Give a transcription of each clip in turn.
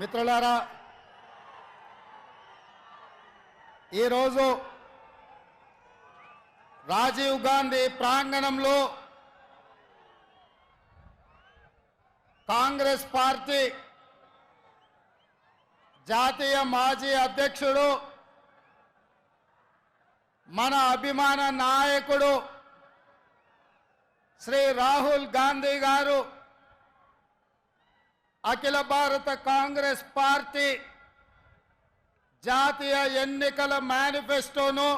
మిత్రులారా, ఈరోజు రాజీవ్ గాంధీ ప్రాంగణంలో కాంగ్రెస్ పార్టీ జాతీయ మాజీ అధ్యక్షుడు, మన అభిమాన నాయకుడు శ్రీ రాహుల్ గాంధీ గారు అఖిల భారత కాంగ్రెస్ పార్టీ జాతీయ ఎన్నికల మేనిఫెస్టోను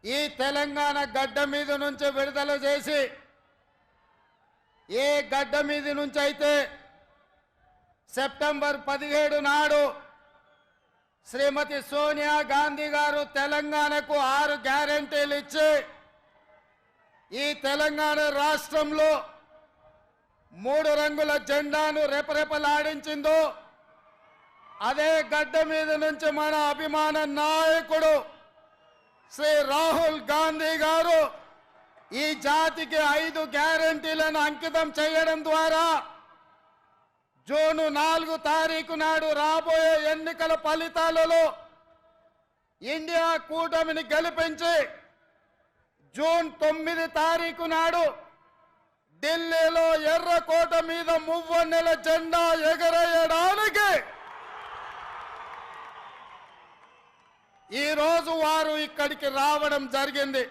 ఈ తెలంగాణ గడ్డ మీద నుంచి విడుదల చేసి, ఏ గడ్డ మీద నుంచి అయితే సెప్టెంబర్ 17 నాడు శ్రీమతి సోనియా గాంధీ గారు తెలంగాణకు 6 గ్యారెంటీలు ఇచ్చి ఈ తెలంగాణ రాష్ట్రంలో 3 రంగుల జెండాను రెపరెపలాడించిందో, అదే గడ్డ మీద నుంచి మన అభిమాన నాయకుడు శ్రీ రాహుల్ గాంధీ గారు ఈ జాతికి 5 గ్యారెంటీలను అంకితం చేయడం ద్వారా జూన్ 4 తారీఖు నాడు రాబోయే ఎన్నికల ఫలితాలలో ఇండియా కూటమిని గెలిపించి జూన్ 9 తారీఖు నాడు ఢిల్లీలో ఎర్రకోట మీద మువ్వన్నెల జెండా ఎగరేయడానికి ఈరోజు వారు ఇక్కడికి రావడం జరిగింది.